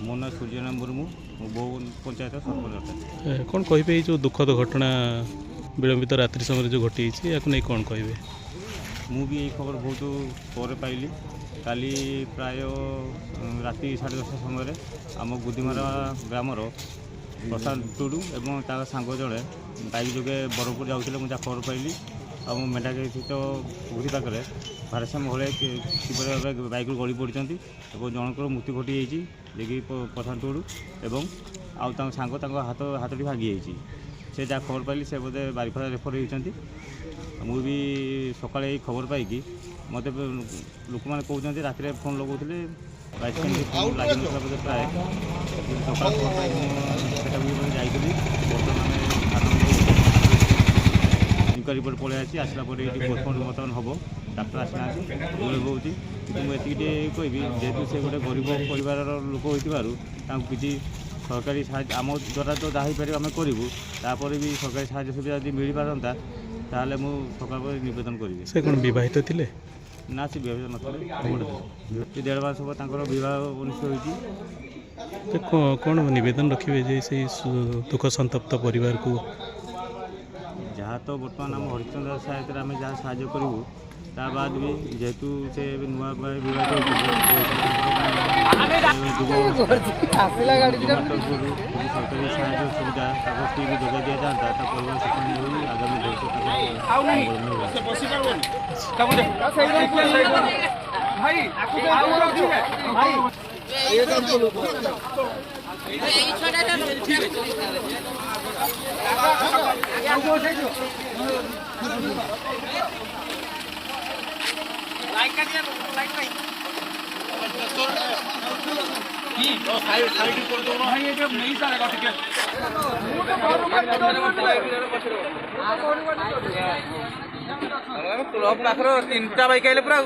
ମୋ ନାଁ ସୂର୍ଯ୍ୟନାରାୟଣ ମୁର୍ମୁ, ମୋ ବୋଉ ପଞ୍ଚାୟତ ସରପଞ୍ଚ ଅଟେ। କ'ଣ କହିବେ ଏଇ ଯେଉଁ ଦୁଃଖଦ ଘଟଣା ବିଳମ୍ବିତ ରାତ୍ରି ସମୟରେ ଯେଉଁ ଘଟିଯାଇଛି ୟାକୁ ନେଇ କ'ଣ କହିବେ? ମୁଁ ବି ଏଇ ଖବର ବହୁତ ପରେ ପାଇଲି। କାଲି ପ୍ରାୟ ରାତି 10:30 ସମୟରେ ଆମ ଗୁଦିମାରା ଗ୍ରାମର ପ୍ରଶାନ୍ତ ଟୁଡୁ ଏବଂ ତାଙ୍କ ସାଙ୍ଗ ଜଣେ ବାଇକ୍ ଯୋଗେ ବରହମପୁର ଯାଉଥିଲେ। ମୁଁ ଯାହା ଖବର ପାଇଲି ଆଉ ମୋ ମେଣ୍ଢାଘାଟ ପୁରୀ ପାଖରେ ଭାରସାମ୍ୟ ଭଳି କିପରି ଭାବେ ବାଇକ୍ରୁ ଗଳି ପଡ଼ିଛନ୍ତି ଏବଂ ଜଣଙ୍କର ମୃତ୍ୟୁ ଘଟିଯାଇଛି ଯିଏକି ପ୍ରଶାନ୍ତ ଟୁଡୁ, ଏବଂ ଆଉ ତାଙ୍କ ସାଙ୍ଗ ତାଙ୍କ ହାତଟି ଭାଙ୍ଗିଯାଇଛି। ସେ ଯାହା ଖବର ପାଇଲି ସେ ବୋଧେ ବାରିପଦା ରେଫର ହୋଇଛନ୍ତି। ମୁଁ ବି ସକାଳେ ଏଇ ଖବର ପାଇକି ମୋତେ ଲୋକମାନେ କହୁଛନ୍ତି ରାତିରେ ଫୋନ୍ ଲଗାଉଥିଲେ, ବାଇକ୍ ଫୋନ୍ ଲାଗିନଥିଲା ବୋଧେ ପ୍ରାୟ। ସକାଳ ଖବର ପାଇକି ମୁଁ ସେଟାକୁ ଯାଇଥିଲି। ବର୍ତ୍ତମାନ ଇନକ୍ୱାରି ରିପୋର୍ଟ ପଳେଇ ଆସିଛି। ଆସିଲା ପରେ ଏଇଠି ପୋଷ୍ଟମର୍ଟମ ବର୍ତ୍ତମାନ ହେବ। ଡାକ୍ତର ଆସିନାହାନ୍ତି, ଗୁଳି ହେଉଛି। କିନ୍ତୁ ମୁଁ ଏତିକି ଟିକେ କହିବି, ଯେହେତୁ ସେ ଗୋଟେ ଗରିବ ପରିବାରର ଲୋକ ହୋଇଥିବାରୁ ତାଙ୍କୁ କିଛି ସରକାରୀ ସାହାଯ୍ୟ ଆମ ଦ୍ୱାରା ତ ଯାହା ହେଇପାରିବ ଆମେ କରିବୁ। ତାପରେ ବି ସରକାରୀ ସାହାଯ୍ୟ ସୁବିଧା ଯଦି ମିଳିପାରନ୍ତା ତାହେଲେ ମୁଁ ସକାଳ ପରେ ନିବେଦନ କରିବି। ସେ କ'ଣ ବିବାହିତ ଥିଲେ? ନା, ସେ ବିବାହିତ ନଥିଲେ। 1.5 ମାସ ହେବ ତାଙ୍କର ବିବାହ ଅନୁଷ୍ଠିତ ହୋଇଛି। କ'ଣ ନିବେଦନ ରଖିବେ ଯେ ସେଇ ଦୁଃଖ ସନ୍ତପ୍ତ ପରିବାରକୁ? ଯାହା ତ ବର୍ତ୍ତମାନ ଆମ ହରିଚନ୍ଦ୍ର ସହାୟତାରେ ଆମେ ଯାହା ସାହାଯ୍ୟ କରିବୁ, ତା ବାଦ ବି ଯେହେତୁ ସେ ନୂଆ ବିବାହିତ ହୋଇଥିଲେ ତରଫରୁ ସରକାରୀ ସାହାଯ୍ୟ ସୁବିଧା ତାକୁ ଠିକ୍ ଯୋଗାଇ ଦିଆଯାଆନ୍ତା, ତା ପରିବାର ସୁଖ ହୋଇ ଆଗାମୀ ପାଖର 3ଟା ବାଇକ୍ ଆଇଲେ ପୁରା